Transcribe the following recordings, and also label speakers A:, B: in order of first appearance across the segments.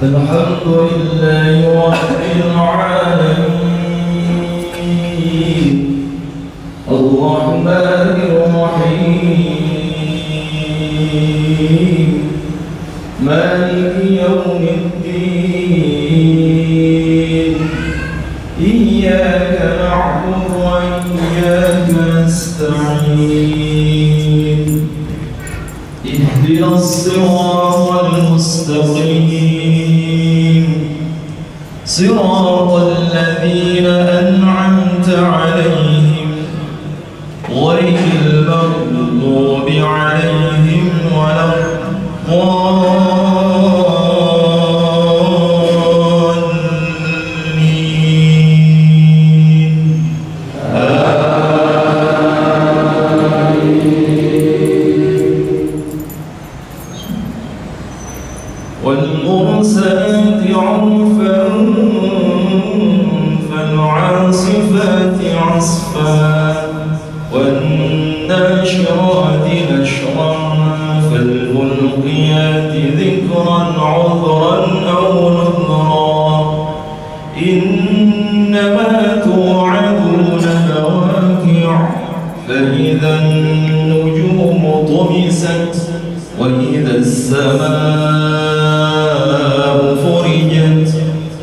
A: الحمد لله رب العالمين الرحمن الرحيم مالك يوم الدين إياك نعبد وإياك نستعين اهدنا الصراط المستقيم صراط الذين أنعمت عليهم غير المغضوب عليهم ولا الضالين والمرسلات عرفا فالعاصفات عصفا والناشرات نشرا فالملقيات ذكرا عذرا أو نذرا إنما توعدون لواقع فإذا النجوم طمست وإذا السماء فرجت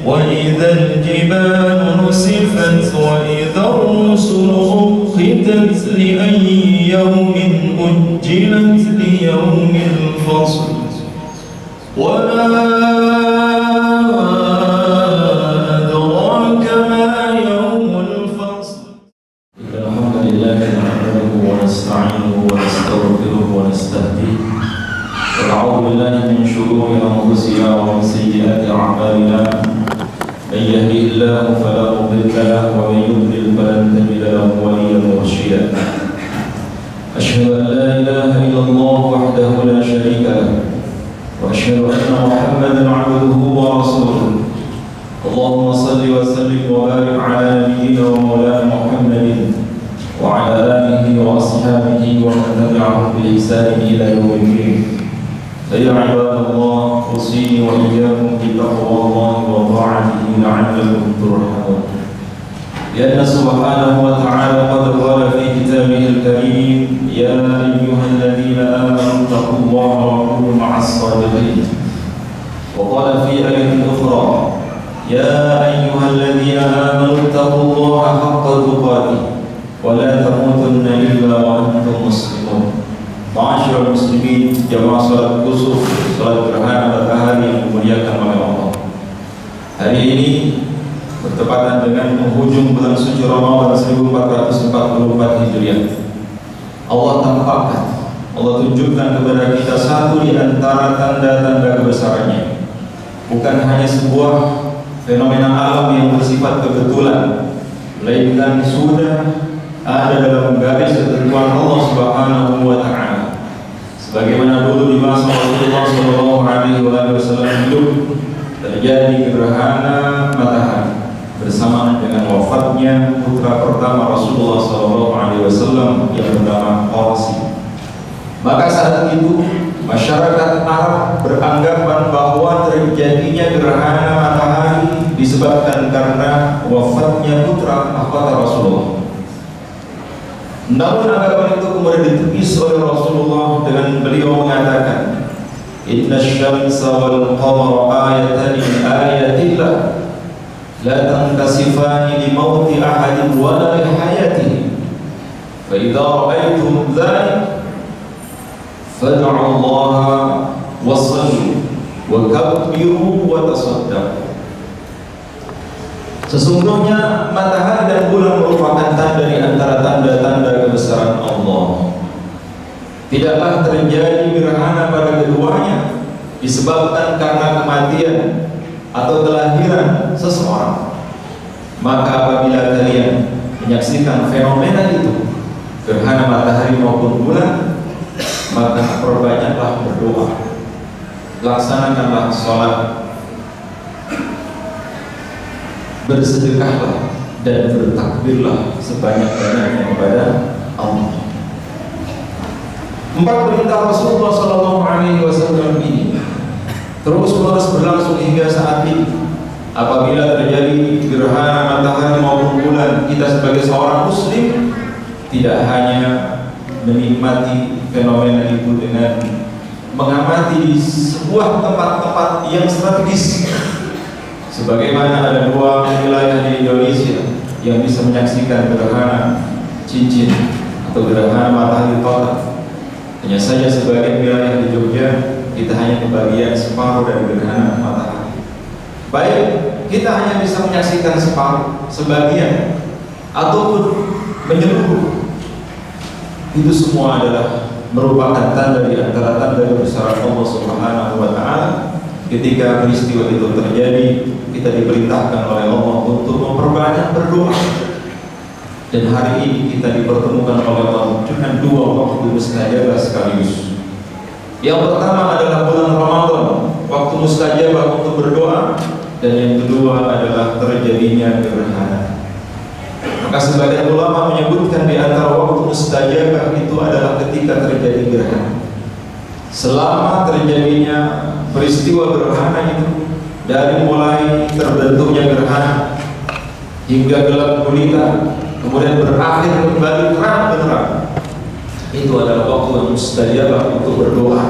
A: وإذا الجبال نسفت وإذا الرسل أقتت لأي يوم أجلت ليوم الفصل وما أدراك ما يوم الفصل الحمد لله نحمده ونستعينه ونستغفره ونستهديه ونعوذ بالله من شرور أنفسنا ومن سيئات أعمالنا من يهده الله فلا مضل له ومن يضلل فلن تجد له وليا مرشدا أشهد أن لا إله إلا الله وحده لا شريك له وأشهد أن محمدا عبده ورسوله اللهم صل وسلم وبارك على نبينا ومولانا محمد وعلى آله وأصحابه ومن تبعهم بإحسان إلى يوم الدين فيا عباد الله أوصيني وإياكم بتقوى الله وطاعته لعلكم ترحمون لأن سبحانه وتعالى قد قال في كتابه الكريم يا أيها الذين آمنوا اتقوا الله وكونوا مع الصادقين وقال في آية أخرى يا أيها الذين آمنوا اتقوا الله حق تقاته ولا تموتن إلا وأنتم مسلمون. Ma'asyiral muslimin, jamaah salat kusuf, salat gerhana matahari yang dimuliakan oleh Allah. Hari ini bertepatan dengan penghujung bulan suci Ramadan 1444 Hijriah. Allah tampakkan, Allah tunjukkan kepada kita satu di antara tanda-tanda kebesarannya. Bukan hanya sebuah fenomena alam yang bersifat kebetulan, melainkan sudah ada dalam garis ketentuan Allah Subhanahu wa Ta'ala. Sebagaimana dulu di masa Rasulullah SAW hidup terjadi gerhana matahari bersamaan dengan wafatnya putra pertama Rasulullah SAW yang bernama Qarsi. Maka saat itu masyarakat Arab beranggapan bahwa terjadinya gerhana matahari disebabkan karena wafatnya putra mahkota Rasulullah. Namun anggapan itu kemudian ditepis oleh Rasulullah dengan beliau mengatakan inna syamsa wal qamara ayatan min ayatillah la tankasifani li mauti ahadin wa la li hayatihi fa idza ra'aytum dhalik fad'u Allah wa sallu wa kabbiru wa tasaddaqu. Sesungguhnya matahari dan bulan merupakan tanda di antara tanda-tanda kebesaran Allah. Tidaklah terjadi gerhana pada keduanya disebabkan karena kematian atau kelahiran seseorang. Maka apabila kalian menyaksikan fenomena itu, gerhana matahari maupun bulan, maka perbanyaklah berdoa, laksanakanlah sholat, bersedekahlah dan bertakbirlah sebanyak-banyaknya kepada Allah. 4 perintah Rasulullah SAW ini terus-menerus berlangsung hingga saat ini. Apabila terjadi gerhana matahari maupun bulan, kita sebagai seorang muslim tidak hanya menikmati fenomena itu dengan mengamati di sebuah tempat-tempat yang strategis. Sebagaimana ada 2 wilayah di Indonesia yang bisa menyaksikan gerhana cincin atau gerhana matahari total. Hanya saja sebagian wilayah di Jogja kita hanya kebagian separuh dari gerhana matahari. Baik, kita hanya bisa menyaksikan separuh, sebagian, ataupun menyeluruh. Itu semua adalah merupakan tanda di antara tanda kebesaran Allah Subhanahu wa Ta'ala. Ketika peristiwa itu terjadi, kita diperintahkan oleh Allah untuk memperbanyak berdoa. Dan hari ini kita dipertemukan oleh Allah dengan 2 waktu mustajabah sekaligus. Yang pertama adalah bulan Ramadan, waktu mustajabah untuk berdoa, dan yang kedua adalah terjadinya gerhana. Maka sebagian ulama menyebutkan di antara waktu mustajabah itu adalah ketika terjadi gerhana. Selama terjadinya peristiwa gerhana itu, dari mulai terbentuknya gerhana hingga gelap gulita, kemudian berakhir kembali terang benderang, itu adalah waktu yang mustajabah untuk berdoa,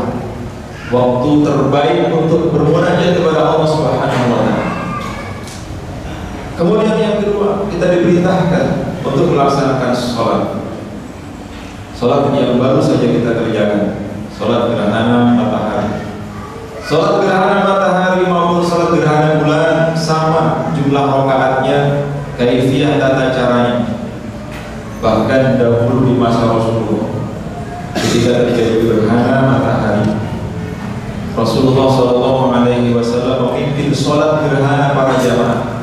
A: waktu terbaik untuk bermunajat kepada Allah Subhanahu wa Ta'ala. Kemudian yang kedua, kita diperintahkan untuk melaksanakan sholat yang baru saja kita kerjakan, sholat gerhana matahari. Sholat gerhana matahari maupun sholat gerhana bulan sama jumlah rakaatnya, kaifiyah tata caranya. Bahkan dahulu di masa Rasulullah, ketika terjadi gerhana matahari, Rasulullah SAW memimpin sholat gerhana para jamaah.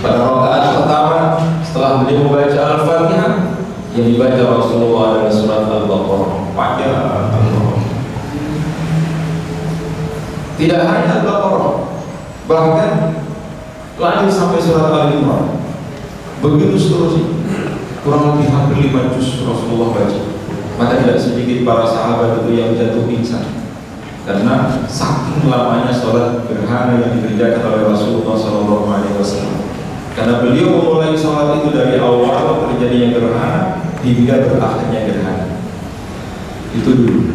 A: Pada rakaat pertama, setelah beliau membaca Al-Fatihah, yang dibaca Rasulullah adalah surat Al-Baqarah. Panjang Al-Baqarah. Tidak hanya Al-Baqarah, bahkan lanjut sampai surat Al-Imran. Begitu seterusnya, kurang lebih hampir 5 juz Rasulullah baca. Maka tidak sedikit para sahabat itu yang jatuh pingsan karena saking lamanya sholat gerhana yang dikerjakan oleh Rasulullah SAW. Karena beliau memulai sholat itu dari awal terjadinya gerhana hingga berakhirnya gerhana. Itu dulu.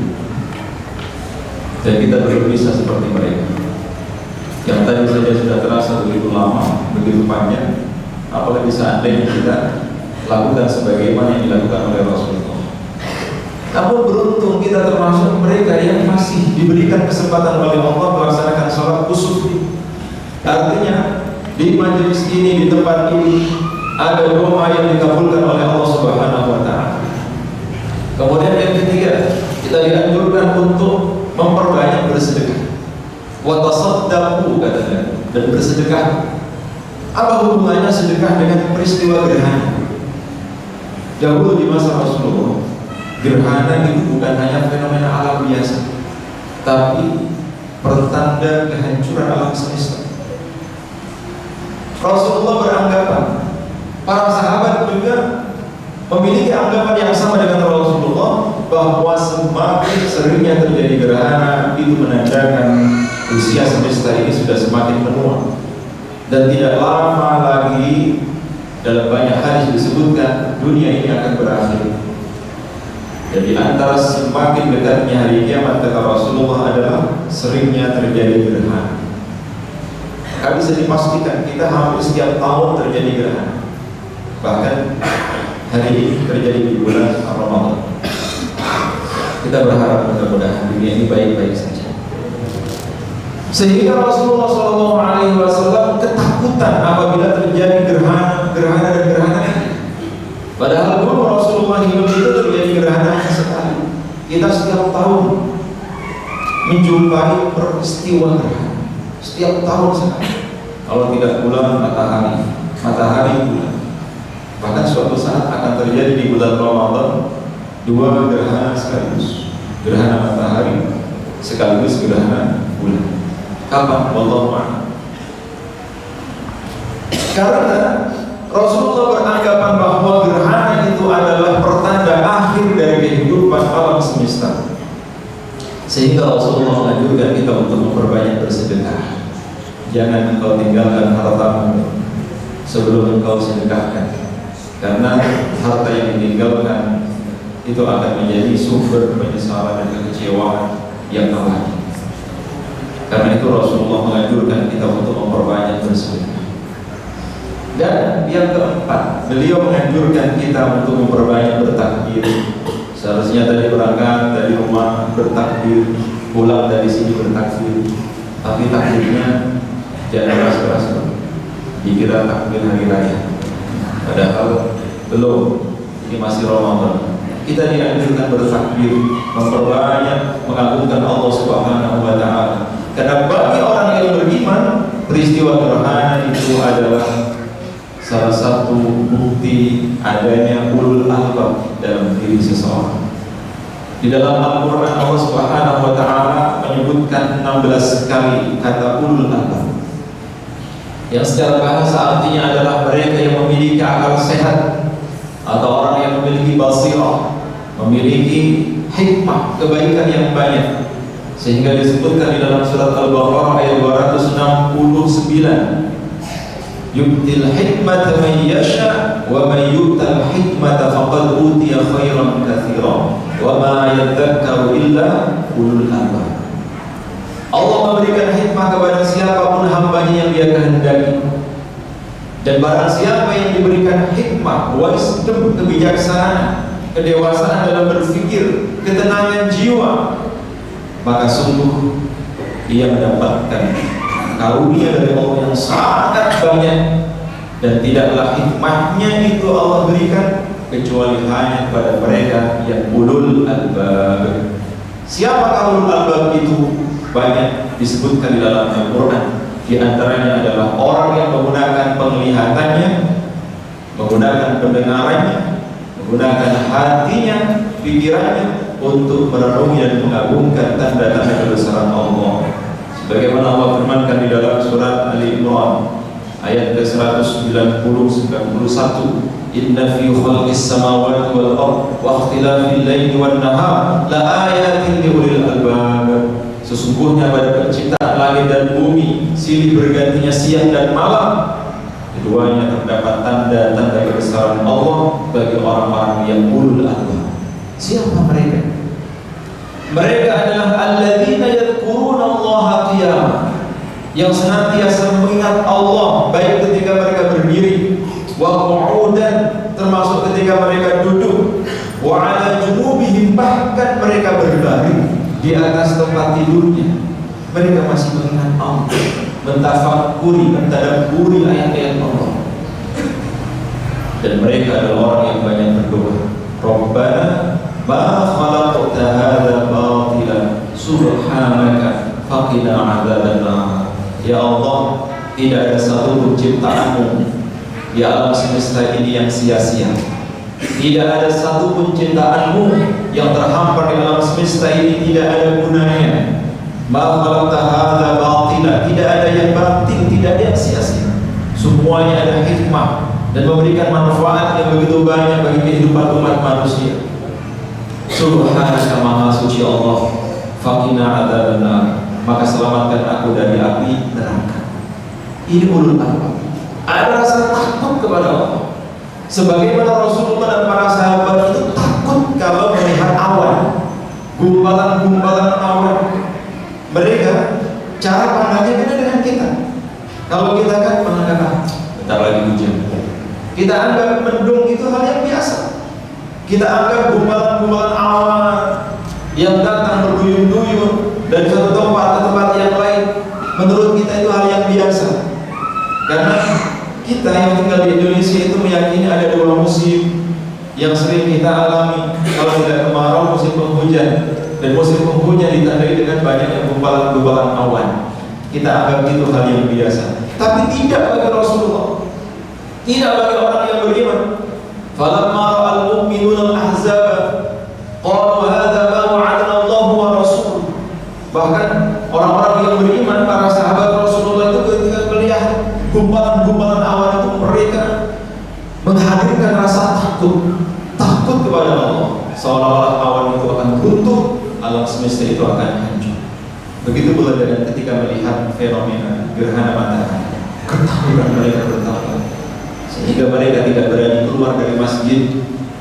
A: Dan kita belum bisa seperti mereka. Yang tadi saja sudah terasa begitu lama, begitu panjang. Apalagi seandainya kita lakukan sebagaimana yang dilakukan oleh Rasulullah. Namun beruntung kita termasuk mereka yang masih diberikan kesempatan oleh Allah melaksanakan sholat kusuf. Artinya di majelis ini, di tempat ini ada doa yang dikabulkan oleh Allah Subhanahu wa Ta'ala. Kemudian yang ketiga, kita dianjurkan untuk memperbanyak bersedekah. Wa tasaddaqu katanya, dan bersedekah. Apa hubungannya sedekah dengan peristiwa gerhana? Dahulu di masa Rasulullah, gerhana itu bukan hanya fenomena alam biasa, tapi pertanda kehancuran alam semesta. Rasulullah beranggapan, para sahabat juga memiliki anggapan yang sama dengan Rasulullah, bahwa semakin seringnya terjadi gerhana itu menandakan usia semesta ini sudah semakin menua, dan tidak lama lagi dalam banyak hadis disebutkan dunia ini akan berakhir. Jadi antara semakin dekatnya hari kiamat, kata Rasulullah, adalah seringnya terjadi gerhana. Maka bisa dipastikan kita hampir setiap tahun terjadi gerhana. Bahkan hari ini terjadi di bulan Ramadan. Kita berharap mudah-mudahan dunia ini baik-baik saja. Sehingga Rasulullah SAW ketakutan apabila terjadi gerhana dan gerhana ini. Padahal dulu Rasulullah hidup itu terjadi gerhana sekali. Kita setiap tahun menjumpai peristiwa gerhana. Setiap tahun sekali. Kalau tidak bulan, matahari bulan. Bahkan suatu saat akan terjadi di bulan Ramadan 2 gerhana sekaligus, gerhana matahari sekaligus gerhana bulan. Kapan? Wallahu a'lam. Karena Rasulullah beranggapan bahwa gerhana itu adalah pertanda akhir dari kehidupan alam semesta. Sehingga Rasulullah menganjurkan kita untuk memperbanyak bersedekah. jangan engkau tinggalkan hartamu sebelum engkau sedekahkan, karena harta yang ditinggalkan itu akan menjadi sumber penyesalan dan kekecewaan yang abadi. Karena itu Rasulullah menganjurkan kita untuk memperbanyak bersedekah. Dan yang keempat, beliau menganjurkan kita untuk memperbanyak bertakbir. Seharusnya tadi berangkat dari rumah bertakbir, pulang dari sini bertakbir, tapi takbirnya jangan keras-keras, dikira takbir hari raya, padahal belum, ini masih Ramadan. Kita dianjurkan bertakbir, memperbanyak mengagungkan Allah Subhanahu wa Ta'ala. Karena bagi orang yang beriman, peristiwa gerhana itu adalah salah satu bukti adanya ulul albab dalam diri seseorang. Di dalam Al-Quran Allah Subhanahu wa Ta'ala menyebutkan 16 kali kata ulul albab, yang secara bahasa artinya adalah mereka yang memiliki akal sehat, atau orang yang memiliki basirah, memiliki hikmah, kebaikan yang banyak. Sehingga disebutkan di dalam surat Al-Baqarah ayat 269, yu'til hikmata man yasha wa man yu'tal hikmata faqad utiya khairan katsiran wa ma yadhakkaru illa ulul albab. Allah memberikan hikmah kepada siapapun hambanya yang dia kehendaki. Dan barang siapa yang diberikan hikmah, wisdom, kebijaksanaan, kedewasaan dalam berpikir, ketenangan jiwa, maka sungguh dia mendapatkan karunia dari Allah yang sangat banyak. Dan tidaklah hikmahnya itu Allah berikan kecuali hanya kepada mereka yang ulul albab. Siapa ulul albab itu? Banyak disebutkan di dalam Al-Quran. Di antaranya adalah orang yang menggunakan penglihatannya, menggunakan pendengarannya, menggunakan hatinya, pikirannya untuk merenungi dan mengagungkan tanda-tanda kebesaran Allah. Sebagaimana Allah firmankan di dalam surat Ali Imran ayat ke-190-91, inna fi khalqis samawati wal ardh wa ikhtilafil laili wan nahar la ayatin li ulil albab. Sesungguhnya pada penciptaan langit dan bumi, silih bergantinya siang dan malam, keduanya terdapat tanda-tanda kebesaran Allah bagi orang-orang yang ulul albab. Siapa mereka? Mereka adalah alladzina yadhkuruna Allaha qiyaman, yang senantiasa mengingat Allah baik ketika mereka berdiri, wa qu'udan, termasuk ketika mereka duduk, wa 'ala junubihim, bahkan mereka berbaring di atas tempat tidurnya. Mereka masih mengingat Allah, mentadabburi ayat-ayat Allah. Dan mereka adalah orang yang banyak berdoa, Rabbana ma khalaqta hadza batila subhanaka faqina 'adzabannar. Ya Allah, tidak ada satu pun ciptaanmu di alam semesta ini yang sia-sia. Tidak ada satu pun ciptaanmu yang terhampar di alam semesta ini tidak ada gunanya. Ma khalaqta hadza batila, tidak ada yang batil, tidak ada yang sia-sia. Semuanya ada hikmah dan memberikan manfaat yang begitu banyak bagi kehidupan umat manusia. Subhanaka, maha suci Allah, faqina adzabannar, maka selamatkan aku dari api neraka. Ini ulul albab. Ada rasa takut kepada Allah. Sebagaimana Rasulullah dan para sahabat itu takut kalau melihat awan, gumpalan-gumpalan awan. Mereka cara pandangnya beda dengan kita. Kalau kita kan menganggap bentar lagi hujan, kita anggap mendung itu hal yang biasa. Kita anggap gumpalan-gumpalan awan yang datang berduyun-duyun dari satu tempat ke tempat yang lain, menurut kita itu hal yang biasa. Karena kita yang tinggal di Indonesia itu meyakini ada dua musim yang sering kita alami. Kalau tidak kemarau, musim penghujan, dan musim penghujan ditandai dengan banyaknya gumpalan-gumpalan awan. Kita anggap itu hal yang biasa. Tapi tidak bagi Rasulullah, tidak bagi orang yang beriman. Falamma ra'al mu'minuna al-ahzaba qalu hadza ma wa'adana Allah wa rasuluh. Bahkan orang-orang yang beriman, para sahabat Rasulullah itu ketika melihat gumpalan-gumpalan awan itu, mereka menghadirkan rasa takut kepada Allah, seolah-olah awan itu akan runtuh, alam semesta itu akan hancur.
B: Begitu pula dengan ketika melihat fenomena gerhana matahari, ketakutan mereka bertambah, sehingga mereka tidak berani keluar dari masjid.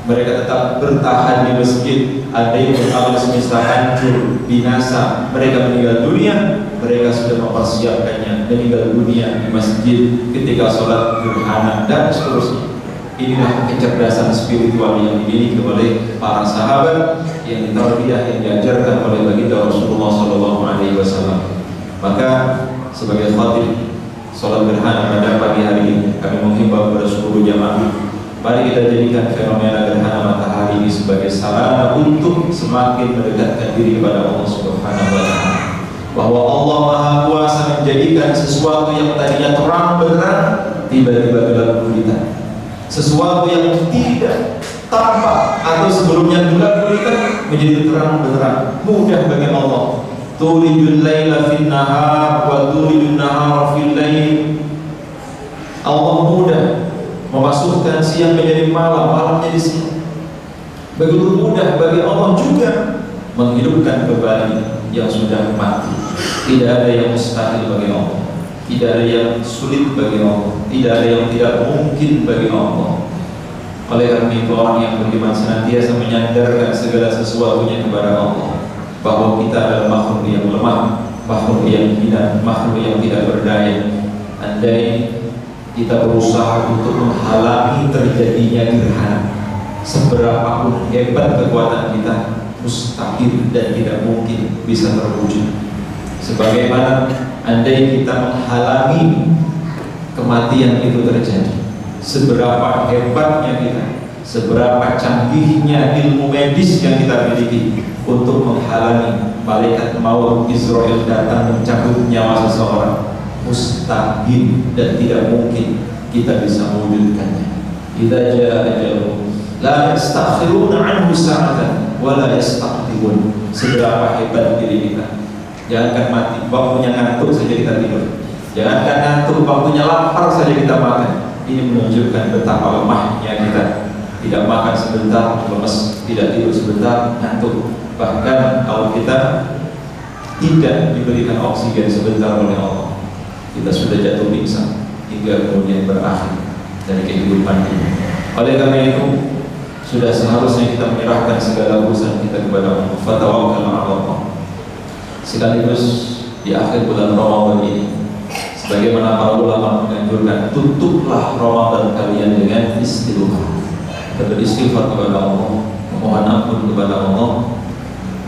B: Mereka tetap bertahan di masjid. Ada yang alam semesta hancur, binasa, mereka meninggal dunia, mereka sudah mempersiapkannya meninggal dunia di masjid ketika sholat gerhana dan seterusnya. Inilah kecerdasan spiritual yang dimiliki oleh para sahabat, yang ditarbiyah, yang diajarkan oleh baginda Rasulullah SAW. Maka sebagai khatib sholat gerhana pada pagi hari ini, kami menghimbau kepada seluruh jamaah, mari kita jadikan fenomena gerhana matahari ini sebagai sarana untuk semakin mendekatkan diri kepada Allah Subhanahu wa Ta'ala. Bahwa Allah Maha Kuasa menjadikan sesuatu yang tadinya terang benderang tiba-tiba gelap gulita. Sesuatu yang tidak tampak atau sebelumnya gelap gulita menjadi terang benderang, mudah bagi Allah. Tulijul laila fin nahar wa tulijul nahara fil lail. Allah mudah memasukkan siang menjadi malam, malam menjadi siang. Begitu mudah bagi Allah juga menghidupkan kembali yang sudah mati. Tidak ada yang mustahil bagi Allah, tidak ada yang sulit bagi Allah, tidak ada yang tidak mungkin bagi Allah. Oleh karena itu, orang yang beriman senantiasa menyandarkan segala sesuatunya kepada Allah, bahwa kita adalah makhluk yang lemah, makhluk yang hina, makhluk yang tidak berdaya. Andai kita berusaha untuk menghalangi terjadinya gerhana, seberapapun hebat kekuatan kita, mustahil dan tidak mungkin bisa terwujud. Sebagaimana andai kita menghalangi kematian itu terjadi, seberapa hebatnya kita, seberapa canggihnya ilmu medis yang kita miliki untuk menghalangi malaikat maut Israel datang mencabut nyawa seseorang, mustahil dan tidak mungkin kita bisa mewujudkannya. Idza jaa ajaluhum la yastakhiruna anhu sa'atan wa la yastaqdimun. Seberapa hebat diri kita, jangankan mati, waktunya ngantuk saja kita tidur, jangankan ngantuk, waktunya lapar saja kita makan. Ini menunjukkan betapa lemahnya kita. Tidak makan sebentar lemes, tidak tidur sebentar ngantuk. Bahkan kalau kita tidak diberikan oksigen sebentar oleh Allah, kita sudah jatuh pingsan hingga kemudian berakhir dari kehidupan ini. Oleh karena itu, sudah seharusnya kita menyerahkan segala urusan kita kepada Allah. Fatawakkal 'ala Allah. Sekaligus di akhir bulan Ramadan ini, sebagaimana para ulama menganjurkan, tutuplah Ramadan kalian dengan istighfar, beristighfar kepada Allah, memohon ampun kepada Allah.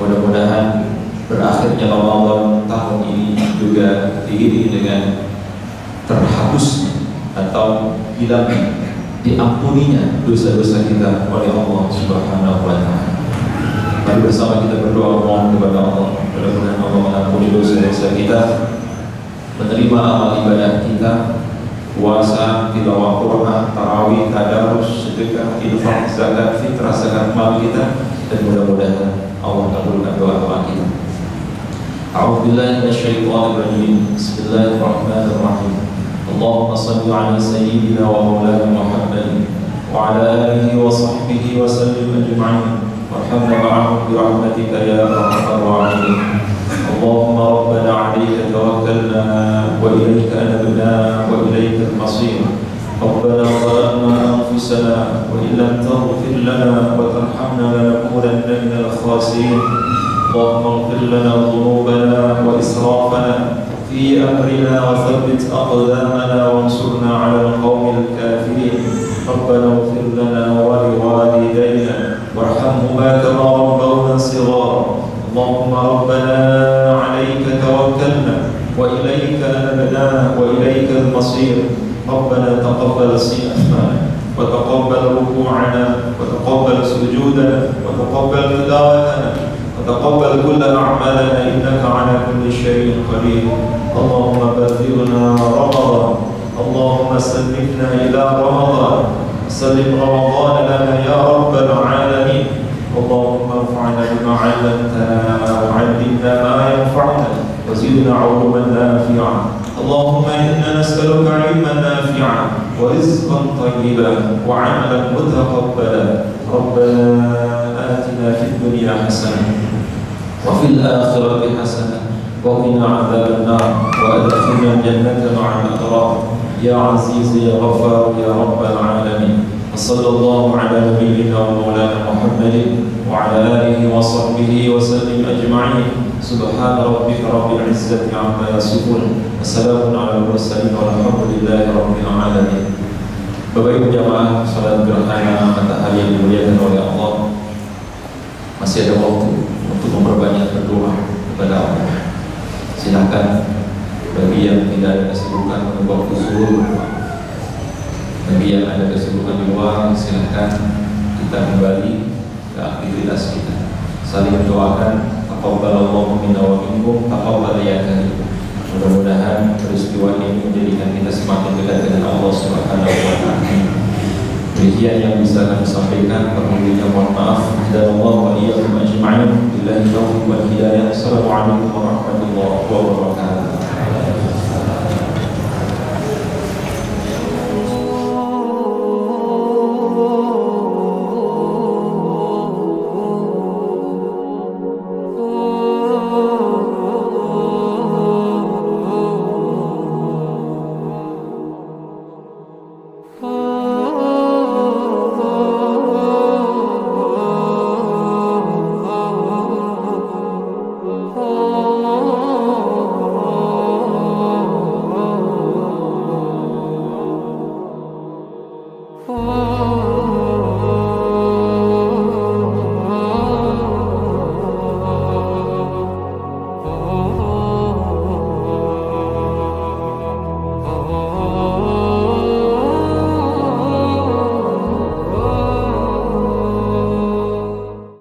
B: Mudah-mudahan berakhirnya Ramadan tahun ini juga diiringi dengan terhapusnya atau hilangnya, diampuninya dosa-dosa kita oleh Allah Subhanahu wa Ta'ala. Mari bersama kita berdoa mohon kepada Allah, mudah-mudahan Allah mengampuni dosa-dosa kita, menerima amal ibadah kita, puasa, tilawah Quran, tarawih, tadarus, sedekah, infak, zakat, fitrah, zakat mal kita, dan mudah-mudahan Allah kabulkan doa-doa kita. A'udzubillahi minasyaitonir rajim. Bismillahirrahmanirrahim. Allahumma shalli 'ala sayyidina wa maulana Muhammadin wa 'ala alihi wa sahbihi wa sallim ajma'in. Warhamna ma'ahum bi rahmatika ya arhamar rahimin. Allahumma rabbana 'alaika tawakkalna wa ilayka anabna wa ilayka al-masir. Rabbana zalamna anfusana wa in lam taghfir lana wa tarhamna lanakunanna minal khasirin. Allahumma ighfir lana dhunubana wa israfana fi amrina wa thabbit aqdamana wansurna 'alal qawmil kafirin. Rabbana ighfir lana wa liwalidayna warhamhuma kama rabbawna shighara. Allahumma rabbana 'alaika tawakkalna wa ilayka anabna wa ilayka al-masir. Rabbana taqabbal siyamana wa taqabbal ruku'ana wa taqabbal sujudana wa taqabbal tilawatana وتقبل كل أعمالنا إنك على كل شيء قدير. اللهم بلغنا رمضان، اللهم سلمنا إلى رمضان، سلم رمضان لنا يا رب العالمين. اللهم ارفعنا بما علمتنا وعلمنا ما ينفعنا وزدنا علوما نافعا. اللهم إنا نسألك علما نافعا ورزقا طيبا وعملا متقبلا. ربنا آتنا في الدنيا حسنة وفي الآخرة حسنة
A: وقنا عذاب النار وأدخلنا الجنة مع الأبرار يا عزيز يا غفار يا رب العالمين. وصلى الله على نبينا ومولانا محمد وعلى آله وصحبه وسلم أجمعين. سبحان ربك رب العزة عما يصفون وسلام على المرسلين والحمد لله رب العالمين. Bapak Ibu jamaah salat gerhana matahari yang dimuliakan oleh Allah, masih ada waktu untuk memperbanyak berdoa kepada Allah. Silakan bagi yang tidak ada kesibukan pada waktu zuhur, bagi yang ada kesibukan di luar, silakan kita kembali ke aktivitas kita. Saling mendoakan, taqabbalallahu minna wa minkum, taqabbal ya karim. Mudah-mudahan peristiwa ini menjadikan kita semakin dekat dengan Allah Subhanahu wa taala. Demikian yang bisa kami sampaikan, kurangnya mohon maaf. Dan Allah wa iyyakum ajma'in. Billahi taufiq wal hidayah. Assalamualaikum warahmatullahi wabarakatuh.